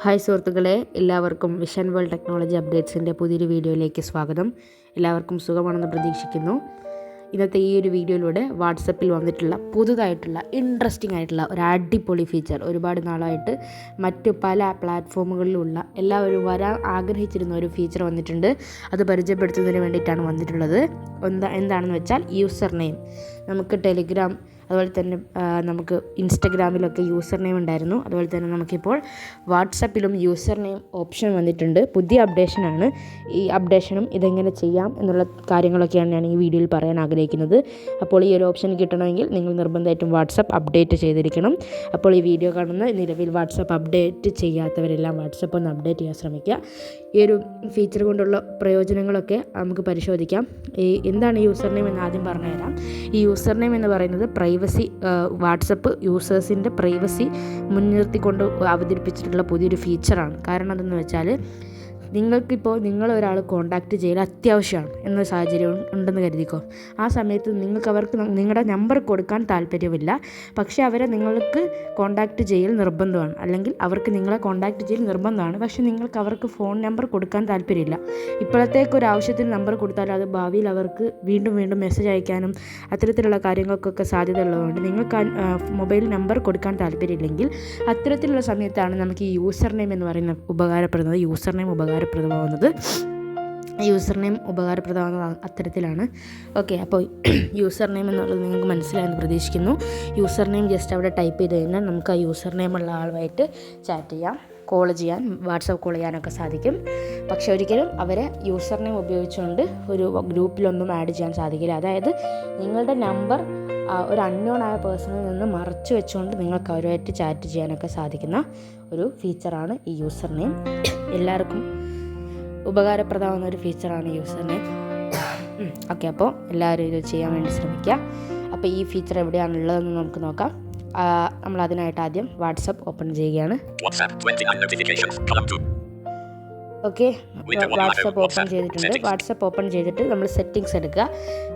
Hi സുഹൃത്തുക്കളെ, എല്ലാവർക്കും vision world technology അപ്ഡേറ്റ്സിൻ്റെ പുതിയൊരു വീഡിയോയിലേക്ക് സ്വാഗതം. എല്ലാവർക്കും സുഖമാണെന്ന് പ്രതീക്ഷിക്കുന്നു. ഇന്നത്തെ ഈ ഒരു വീഡിയോയിലൂടെ വാട്സപ്പിൽ വന്നിട്ടുള്ള പുതുതായിട്ടുള്ള ഇൻട്രസ്റ്റിംഗ് ആയിട്ടുള്ള ഒരു അടിപൊളി ഫീച്ചർ, ഒരുപാട് നാളായിട്ട് മറ്റ് പല പ്ലാറ്റ്ഫോമുകളിലുള്ള എല്ലാവരും വരാൻ ആഗ്രഹിച്ചിരുന്ന ഒരു ഫീച്ചർ വന്നിട്ടുണ്ട്. അത് പരിചയപ്പെടുത്തുന്നതിന് വേണ്ടിയിട്ടാണ് വന്നിട്ടുള്ളത്. എന്താണെന്ന് വെച്ചാൽ യൂസർ നെയിം. നമുക്ക് ടെലിഗ്രാം അതുപോലെ തന്നെ നമുക്ക് ഇൻസ്റ്റഗ്രാമിലൊക്കെ യൂസർ നെയിം ഉണ്ടായിരുന്നു. അതുപോലെ തന്നെ നമുക്കിപ്പോൾ വാട്സപ്പിലും യൂസർ നെയിം ഓപ്ഷൻ വന്നിട്ടുണ്ട്. പുതിയ അപ്ഡേഷനാണ്. ഈ അപ്ഡേഷനും ഇതെങ്ങനെ ചെയ്യാം എന്നുള്ള കാര്യങ്ങളൊക്കെയാണ് ഞാൻ ഈ വീഡിയോയിൽ പറയാൻ ആഗ്രഹിക്കുന്നത്. അപ്പോൾ ഈ ഒരു ഓപ്ഷൻ കിട്ടണമെങ്കിൽ നിങ്ങൾ നിർബന്ധമായിട്ടും വാട്സപ്പ് അപ്ഡേറ്റ് ചെയ്തിരിക്കണം. അപ്പോൾ ഈ വീഡിയോ കാണുന്ന നിലവിൽ വാട്സപ്പ് അപ്ഡേറ്റ് ചെയ്യാത്തവരെല്ലാം വാട്സപ്പ് ഒന്ന് അപ്ഡേറ്റ് ചെയ്യാൻ ശ്രമിക്കുക. ഈ ഒരു ഫീച്ചർ കൊണ്ടുള്ള പ്രയോജനങ്ങളൊക്കെ നമുക്ക് പരിശോധിക്കാം. എന്താണ് യൂസർ നെയിം എന്ന് ആദ്യം പറഞ്ഞുതരാം. ഈ യൂസർ നെയിം എന്ന് പറയുന്നത് വാട്സപ്പ് യൂസേഴ്സിൻ്റെ പ്രൈവസി മുൻനിർത്തിക്കൊണ്ട് അവതരിപ്പിച്ചിട്ടുള്ള പുതിയൊരു ഫീച്ചറാണ്. കാരണം എന്തെന്ന് വെച്ചാൽ, നിങ്ങളൊരാൾ കോൺടാക്റ്റ് ചെയ്യൽ അത്യാവശ്യമാണ് എന്ന സാഹചര്യം ഉണ്ടെന്ന് കരുതിക്കോ. ആ സമയത്ത് അവർക്ക് നിങ്ങളുടെ നമ്പർ കൊടുക്കാൻ താല്പര്യമില്ല, പക്ഷേ അവരെ നിങ്ങൾക്ക് കോൺടാക്റ്റ് ചെയ്യൽ നിർബന്ധമാണ്. അല്ലെങ്കിൽ അവർക്ക് നിങ്ങളെ കോൺടാക്റ്റ് ചെയ്യൽ നിർബന്ധമാണ്, പക്ഷേ അവർക്ക് ഫോൺ നമ്പർ കൊടുക്കാൻ താല്പര്യമില്ല. ഇപ്പോഴത്തേക്കൊരു ആവശ്യത്തിന് നമ്പർ കൊടുത്താൽ അത് ഭാവിയിൽ അവർക്ക് വീണ്ടും വീണ്ടും മെസ്സേജ് അയക്കാനും അത്തരത്തിലുള്ള കാര്യങ്ങൾക്കൊക്കെ സാധ്യത ഉള്ളതുകൊണ്ട് നിങ്ങൾക്ക് മൊബൈൽ നമ്പർ കൊടുക്കാൻ താല്പര്യമില്ലെങ്കിൽ അത്തരത്തിലുള്ള സമയത്താണ് നമുക്ക് ഈ യൂസർ നെയിം എന്ന് പറയുന്ന ഉപകാരപ്പെടുന്നത്. യൂസർ നെയിം ഉപകാരപ്രദമാകുന്നത് അത്തരത്തിലാണ്. ഓക്കെ, അപ്പോൾ യൂസർ നെയിം എന്നുള്ളത് നിങ്ങൾക്ക് മനസ്സിലായെന്ന് പ്രതീക്ഷിക്കുന്നു. യൂസർ നെയിം ജസ്റ്റ് അവിടെ ടൈപ്പ് ചെയ്ത് കഴിഞ്ഞാൽ നമുക്ക് ആ യൂസർ നെയിം ഉള്ള ആളുമായിട്ട് ചാറ്റ് ചെയ്യാം, കോൾ ചെയ്യാൻ, വാട്സപ്പ് കോൾ ചെയ്യാനൊക്കെ സാധിക്കും. പക്ഷെ ഒരിക്കലും അവരെ യൂസർ നെയിം ഉപയോഗിച്ചുകൊണ്ട് ഒരു ഗ്രൂപ്പിലൊന്നും ആഡ് ചെയ്യാൻ സാധിക്കില്ല. അതായത് നിങ്ങളുടെ നമ്പർ ഒരു അൺനോൺ ആയ പേഴ്സണിൽ നിന്ന് മറച്ചു വെച്ചുകൊണ്ട് നിങ്ങൾക്ക് അവരുമായിട്ട് ചാറ്റ് ചെയ്യാനൊക്കെ സാധിക്കുന്ന ഒരു ഫീച്ചറാണ് ഈ യൂസർ നെയിം. എല്ലാവർക്കും ഉപകാരപ്രദമാകുന്ന ഒരു ഫീച്ചറാണ് യൂസർ നെയിം. ഓക്കെ, അപ്പോൾ എല്ലാവരും ഇത് ചെയ്യാൻ വേണ്ടി ശ്രമിക്കുക. അപ്പോൾ ഈ ഫീച്ചർ എവിടെയാണുള്ളതെന്ന് നമുക്ക് നോക്കാം. നമ്മൾ അതിനായിട്ട് ആദ്യം വാട്സപ്പ് ഓപ്പൺ ചെയ്യുകയാണ്. ഓക്കെ, വാട്സപ്പ് ഓപ്പൺ ചെയ്തിട്ടുണ്ട്. വാട്സപ്പ് ഓപ്പൺ ചെയ്തിട്ട് നമ്മൾ സെറ്റിങ്സ് എടുക്കുക.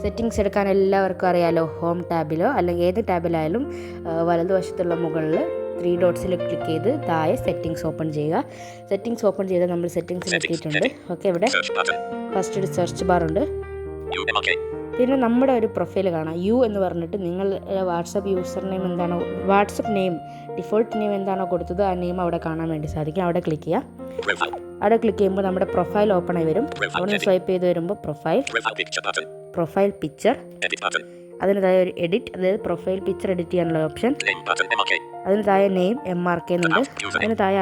സെറ്റിങ്സ് എടുക്കാൻ എല്ലാവർക്കും അറിയാലോ. ഹോം ടാബിലോ അല്ലെങ്കിൽ ഏത് ടാബിലായാലും വലതുവശത്തുള്ള മുകളിൽ 3 ഡോട്ട്സിൽ ക്ലിക്ക് ചെയ്ത് താഴെ സെറ്റിങ്സ് ഓപ്പൺ ചെയ്യുക. സെറ്റിങ്സ് ഓപ്പൺ ചെയ്താൽ നമ്മൾ സെറ്റിങ്സിൽ എത്തിയിട്ടുണ്ട്. ഓക്കെ, ഇവിടെ ഫസ്റ്റ് ഒരു സെർച്ച് ബാർ ഉണ്ട്. പിന്നെ നമ്മുടെ ഒരു പ്രൊഫൈൽ കാണാം. യു എന്ന് പറഞ്ഞിട്ട് നിങ്ങൾ വാട്സപ്പ് യൂസർ നെയിം എന്താണോ, വാട്സപ്പ് നെയിം ഡിഫോൾട്ട് നെയിം എന്താണോ കൊടുത്തത് ആ നെയിം അവിടെ കാണാൻ വേണ്ടി സാധിക്കും. അവിടെ ക്ലിക്ക് ചെയ്യുക. അവിടെ ക്ലിക്ക് ചെയ്യുമ്പോൾ നമ്മുടെ പ്രൊഫൈൽ ഓപ്പൺ ആയി വരും. അവിടെ സ്വൈപ്പ് ചെയ്ത് വരുമ്പോൾ പ്രൊഫൈൽ പിക്ചർ, അതിന് താഴെ ഒരു എഡിറ്റ്, അതായത് പ്രൊഫൈൽ പിക്ചർ എഡിറ്റ് ചെയ്യാനുള്ള ഓപ്ഷൻ. അതിന് താഴെ നെയിം MRK എന്നുണ്ട്. അതിന് താഴെ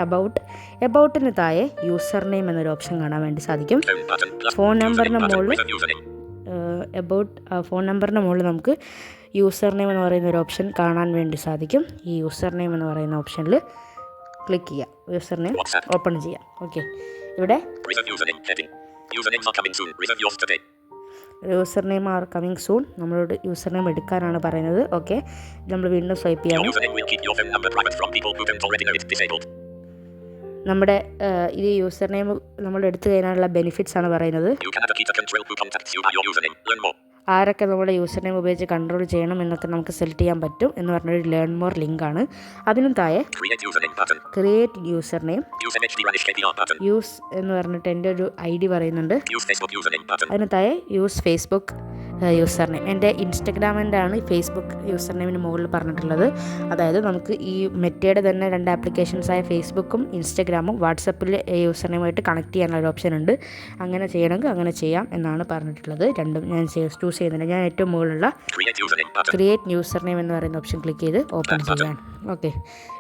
അബൌട്ടിന് താഴെ യൂസർ നെയിം എന്നൊരു ഓപ്ഷൻ കാണാൻ വേണ്ടി സാധിക്കും. ഫോൺ നമ്പറിൻ്റെ മുകളിൽ നമുക്ക് യൂസർ നെയിം എന്ന് പറയുന്ന ഒരു ഓപ്ഷൻ കാണാൻ വേണ്ടി സാധിക്കും. ഈ യൂസർ നെയിം എന്ന് പറയുന്ന ഓപ്ഷനിൽ ക്ലിക്ക് ചെയ്യുക. യൂസർ നെയിം ഓപ്പൺ ചെയ്യാം. ഓക്കെ, ഇവിടെ user name are coming soon. നമ്മളോട് യൂസർ നെയിം എടുക്കാനാണ് പറയുന്നത്. ഓക്കെ, നമ്മൾ വീണ്ടും സ്വൈപ്പ് ചെയ്യാം. നമ്മുടെ ഈ യൂസർ നെയിം നമ്മൾ എടുത്തു കഴിഞ്ഞാലുള്ള ബെനിഫിറ്റ്സ് ആണ് പറയുന്നത്. ആരൊക്കെ നമ്മുടെ യൂസർ നെയിം ഉപയോഗിച്ച് കൺട്രോൾ ചെയ്യണം എന്നൊക്കെ നമുക്ക് സെലക്ട് ചെയ്യാൻ പറ്റും എന്ന് പറഞ്ഞൊരു ലേൺ മോർ ലിങ്ക് ആണ്. അതിനും താഴെ ക്രിയേറ്റ് യൂസർ നെയിം, യൂസ് എന്ന് പറഞ്ഞിട്ട് എൻ്റെ ഒരു ID പറയുന്നുണ്ട്. അതിന് താഴെ യൂസ് ഫേസ്ബുക്ക് യൂസർ നെയിം. എൻ്റെ ഇൻസ്റ്റഗ്രാമിൻ്റെ ആണ് ഫേസ്ബുക്ക് യൂസർ നെയിമിന് മുകളിൽ പറഞ്ഞിട്ടുള്ളത്. അതായത് നമുക്ക് ഈ മെറ്റയുടെ തന്നെ 2 ആപ്ലിക്കേഷൻസായ ഫേസ്ബുക്കും ഇൻസ്റ്റഗ്രാമും വാട്സപ്പിൽ യൂസർ നെയിമായിട്ട് കണക്ട് ചെയ്യാനുള്ള ഒരു ഓപ്ഷൻ ഉണ്ട്. അങ്ങനെ ചെയ്യണമെങ്കിൽ അങ്ങനെ ചെയ്യാം എന്നാണ് പറഞ്ഞിട്ടുള്ളത്. രണ്ടും ഞാൻ ചൂസ് ചെയ്യുന്നുണ്ട്. ഞാൻ ഏറ്റവും മുകളിലുള്ള ക്രിയേറ്റ് യൂസർ നെയിം എന്ന് പറയുന്ന ഓപ്ഷൻ ക്ലിക്ക് ചെയ്ത് ഓപ്പൺ ചെയ്യാൻ. ഓക്കെ,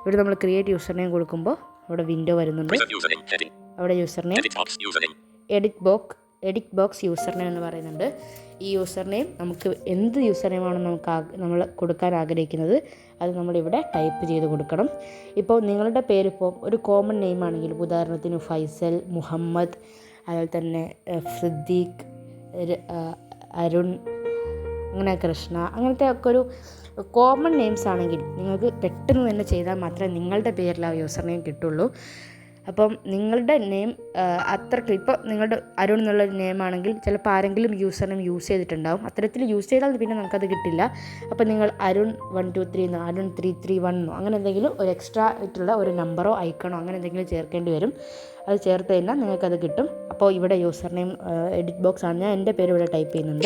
ഇവിടെ നമ്മൾ ക്രിയേറ്റ് യൂസർ നെയിം കൊടുക്കുമ്പോൾ അവിടെ വിൻഡോ വരുന്നുണ്ട്. അവിടെ user name edit box user name എന്ന് പറയുന്നുണ്ട്. ഈ യൂസർ നെയിം നമുക്ക് എന്ത് യൂസർ നെയിമാണ് നമ്മൾ കൊടുക്കാൻ ആഗ്രഹിക്കുന്നത് അത് നമ്മളിവിടെ ടൈപ്പ് ചെയ്ത് കൊടുക്കണം. ഇപ്പോൾ നിങ്ങളുടെ പേര് ഇപ്പോൾ ഒരു കോമൺ നെയിം ആണെങ്കിൽ, ഉദാഹരണത്തിന് ഫൈസൽ, മുഹമ്മദ്, അതുപോലെ തന്നെ സിദ്ദീഖ്, അരുൺ, അങ്ങനെ കൃഷ്ണ, അങ്ങനത്തെ ഒക്കെ ഒരു കോമൺ നെയിംസ് ആണെങ്കിൽ നിങ്ങൾക്ക് പെട്ടെന്ന് തന്നെ ചെയ്താൽ മാത്രമേ നിങ്ങളുടെ പേരിൽ ആ യൂസർ നെയിം കിട്ടുള്ളൂ. അപ്പം നിങ്ങളുടെ നെയിം അത്രയ്ക്ക് ഇപ്പോൾ നിങ്ങളുടെ അരുൺ എന്നുള്ളൊരു നെയിം ആണെങ്കിൽ ചിലപ്പോൾ ആരെങ്കിലും യൂസർ നെയിം യൂസ് ചെയ്തിട്ടുണ്ടാവും. അത്തരത്തിൽ യൂസ് ചെയ്താൽ പിന്നെ നമുക്കത് കിട്ടില്ല. അപ്പോൾ നിങ്ങൾ അരുൺ 123 എന്നോ അരുൺ 331 എന്നോ അങ്ങനെ എന്തെങ്കിലും ഒരു എക്സ്ട്രാ ആയിട്ടുള്ള ഒരു നമ്പറോ ഐക്കണോ അങ്ങനെ എന്തെങ്കിലും ചേർക്കേണ്ടി വരും. അത് ചേർത്ത് കഴിഞ്ഞാൽ നിങ്ങൾക്കത് കിട്ടും. അപ്പോൾ ഇവിടെ യൂസർ നെയിം എഡിറ്റ് ബോക്സ് ആണ്. ഞാൻ എൻ്റെ പേര് ഇവിടെ ടൈപ്പ് ചെയ്യുന്നുണ്ട്.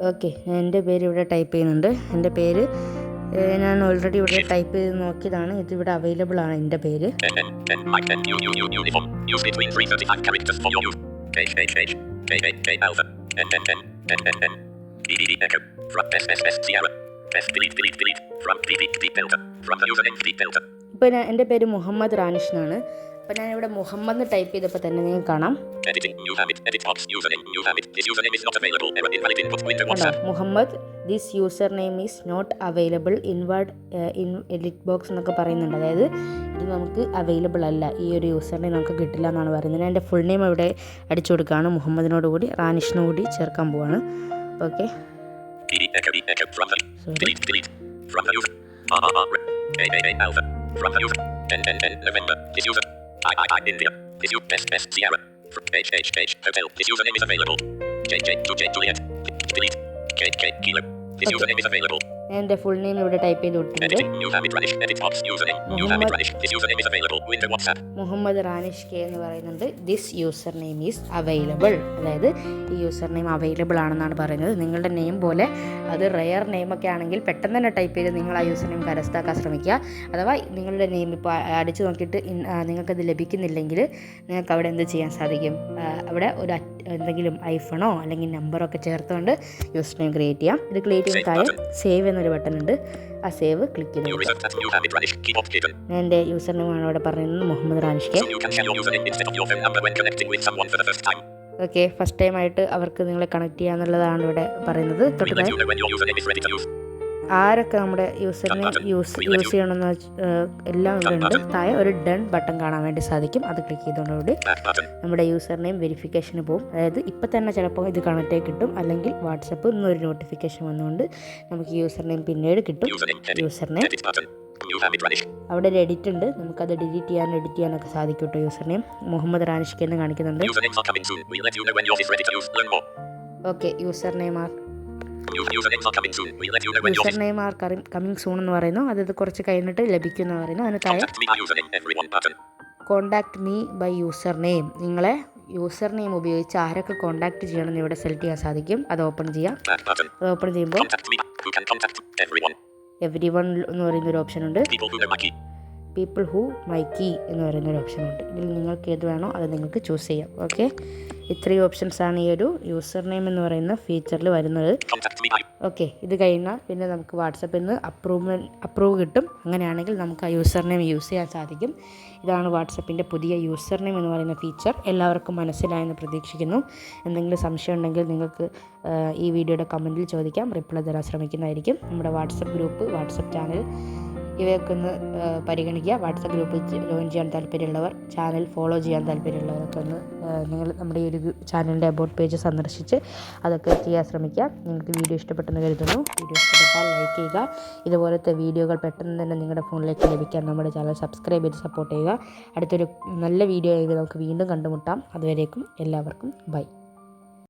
ഓക്കെ, ഞാൻ എൻ്റെ പേര് ഇവിടെ ടൈപ്പ് ചെയ്യുന്നുണ്ട്. എൻ്റെ പേര് ഞാൻ ഓൾറെഡി ഇവിടെ ടൈപ്പ് ചെയ്ത് നോക്കിയതാണ്. ഇതിവിടെ അവൈലബിൾ ആണ് എൻ്റെ പേര്. ഇപ്പോൾ എൻ്റെ പേര് മുഹമ്മദ് റാനിഷ് എന്നാണ്. അപ്പോൾ ഞാനിവിടെ മുഹമ്മദ് ടൈപ്പ് ചെയ്തപ്പോൾ തന്നെ നിങ്ങൾക്ക് കാണാം Muhammad this user name is not available inward in edit box എന്നൊക്കെ പറയുന്നുണ്ട്. അതായത് ഇത് നമുക്ക് അവൈലബിൾ അല്ല, ഈ ഒരു യൂസർ നെയിം നമുക്ക് കിട്ടില്ല എന്നാണ് പറയുന്നത്. ഞാൻ എൻ്റെ ഫുൾ നെയിം ഇവിടെ അടിച്ചു കൊടുക്കുകയാണ്. മുഹമ്മദിനോട് കൂടി റാനിഷിനോട് കൂടി ചേർക്കാൻ പോവാണ്. Okay, India. This you best Sierra. H hotel. This username is available. JJ Juliet. Delete. KK Kilo. This username is available. എൻ്റെ ഫുൾ നെയിം ഇവിടെ ടൈപ്പ് ചെയ്ത് കൊടുത്തിട്ടുണ്ട്. മുഹമ്മദ് റാനിഷ് കെ എന്ന് പറയുന്നുണ്ട്. This user name is available. അതായത് ഈ യൂസർ നെയിം അവൈലബിൾ ആണെന്നാണ് പറയുന്നത്. നിങ്ങളുടെ നെയിം പോലെ അത് റെയർ നെയിമൊക്കെ ആണെങ്കിൽ പെട്ടെന്ന് തന്നെ ടൈപ്പ് ചെയ്ത് നിങ്ങൾ ആ യൂസർ നെയിം കരസ്ഥമാക്കാൻ ശ്രമിക്കുക. അഥവാ നിങ്ങളുടെ നെയിം ഇപ്പോൾ അടിച്ചു നോക്കിയിട്ട് നിങ്ങൾക്കത് ലഭിക്കുന്നില്ലെങ്കിൽ നിങ്ങൾക്ക് അവിടെ എന്ത് ചെയ്യാൻ സാധിക്കും? അവിടെ ഒരു എന്തെങ്കിലും ഐഫോണോ അല്ലെങ്കിൽ നമ്പറോ ഒക്കെ ചേർത്തുകൊണ്ട് യൂസർ നെയിം ക്രിയേറ്റ് ചെയ്യാം. ഇത് ക്രിയേറ്റ് ചെയ്യുന്ന താഴെ സേവ് എന്നൊരു ബട്ടൺ ഉണ്ട്. ആ സേവ് ക്ലിക്ക് ചെയ്ത് എൻ്റെ യൂസർ നെയിമാണ് ഇവിടെ പറയുന്നത്, Muhammad Ranish K. Okay, first time ആയിട്ട് അവർക്ക് നിങ്ങളെ കണക്ട് ചെയ്യാന്നുള്ളതാണ് ഇവിടെ പറയുന്നത്. ആരൊക്കെ നമ്മുടെ യൂസർ നെയിം യൂസ് ചെയ്യണമെന്ന് എല്ലാം ഇവിടെ ഉണ്ട്. താഴെ ഒരു ഡൺ ബട്ടൺ കാണാൻ വേണ്ടി സാധിക്കും. അത് ക്ലിക്ക് ചെയ്തുകൊണ്ടുകൂടി നമ്മുടെ യൂസർ നെയിം വെരിഫിക്കേഷന് പോകും. അതായത് ഇപ്പം തന്നെ ചിലപ്പോൾ ഇത് കണക്റ്റ് ആയി കിട്ടും, അല്ലെങ്കിൽ വാട്സപ്പ് ഇന്നൊരു നോട്ടിഫിക്കേഷൻ വന്നുകൊണ്ട് നമുക്ക് യൂസർ നെയിം പിന്നീട് കിട്ടും. യൂസർ നെയിം അവിടെ ഒരു എഡിറ്റ് ഉണ്ട്, നമുക്കത് ഡിലീറ്റ് ചെയ്യാനും എഡിറ്റ് ചെയ്യാനൊക്കെ സാധിക്കും കേട്ടോ. User name Muhammad Ranish K എന്ന് കാണിക്കുന്നുണ്ട്. Okay, user name are coming soon എന്ന് പറയുന്നു. അത് കുറച്ച് കഴിഞ്ഞിട്ട് ലഭിക്കുമെന്ന് പറയുന്നു. അതിന് താഴെ contact me by user name. നിങ്ങളെ യൂസർ നെയിം ഉപയോഗിച്ച് ആരൊക്കെ കോൺടാക്ട് ചെയ്യണമെന്ന് ഇവിടെ സെലക്ട് ചെയ്യാൻ സാധിക്കും. അത് ഓപ്പൺ ചെയ്യാം. അത് ഓപ്പൺ ചെയ്യുമ്പോൾ എവരി വൺ എന്ന് പറയുന്നൊരു ഓപ്ഷൻ ഉണ്ട്. പീപ്പിൾ ഹൂ മൈ കീ എന്ന് പറയുന്നൊരു ഓപ്ഷൻ ഉണ്ട്. ഇതിൽ നിങ്ങൾക്ക് ഏത് വേണോ അത് നിങ്ങൾക്ക് ചൂസ് ചെയ്യാം. ഓക്കെ, ഇത്രയും ഓപ്ഷൻസാണ് ഈ ഒരു യൂസർ നെയിം എന്ന് പറയുന്ന ഫീച്ചറിൽ വരുന്നത്. ഓക്കെ, ഇത് കഴിഞ്ഞാൽ പിന്നെ നമുക്ക് വാട്സപ്പിൽ നിന്ന് അപ്രൂവ് കിട്ടും. അങ്ങനെയാണെങ്കിൽ നമുക്ക് ആ യൂസർ നെയിം യൂസ് ചെയ്യാൻ സാധിക്കും. ഇതാണ് വാട്സപ്പിൻ്റെ പുതിയ യൂസർ നെയിം എന്ന് പറയുന്ന ഫീച്ചർ. എല്ലാവർക്കും മനസ്സിലായെന്ന് പ്രതീക്ഷിക്കുന്നു. എന്തെങ്കിലും സംശയം ഉണ്ടെങ്കിൽ നിങ്ങൾക്ക് ഈ വീഡിയോയുടെ കമൻറ്റിൽ ചോദിക്കാം. റിപ്ലൈ തരാൻ ശ്രമിക്കുന്നതായിരിക്കും. നമ്മുടെ വാട്സപ്പ് ഗ്രൂപ്പ്, വാട്സപ്പ് ചാനൽ ഇവയൊക്കെ ഒന്ന് പരിഗണിക്കുക. വാട്സപ്പ് ഗ്രൂപ്പിൽ ജോയിൻ ചെയ്യാൻ താല്പര്യമുള്ളവർ, ചാനൽ ഫോളോ ചെയ്യാൻ താല്പര്യമുള്ളവരൊക്കെ ഒന്ന് നിങ്ങൾ നമ്മുടെ ഈ ഒരു ചാനലിൻ്റെ അബൌട്ട് പേജ് സന്ദർശിച്ച് അതൊക്കെ ചെയ്യാൻ ശ്രമിക്കുക. നിങ്ങൾക്ക് വീഡിയോ ഇഷ്ടപ്പെട്ടെന്ന് കരുതുന്നു. വീഡിയോ ഇഷ്ടപ്പെട്ടാൽ ലൈക്ക് ചെയ്യുക. ഇതുപോലത്തെ വീഡിയോകൾ പെട്ടെന്ന് തന്നെ നിങ്ങളുടെ ഫോണിലേക്ക് ലഭിക്കാൻ നമ്മുടെ ചാനൽ സബ്സ്ക്രൈബ് ചെയ്ത് സപ്പോർട്ട് ചെയ്യുക. അടുത്തൊരു നല്ല വീഡിയോ ആയി നമുക്ക് വീണ്ടും കണ്ടുമുട്ടാം. അതുവരേക്കും എല്ലാവർക്കും ബൈ.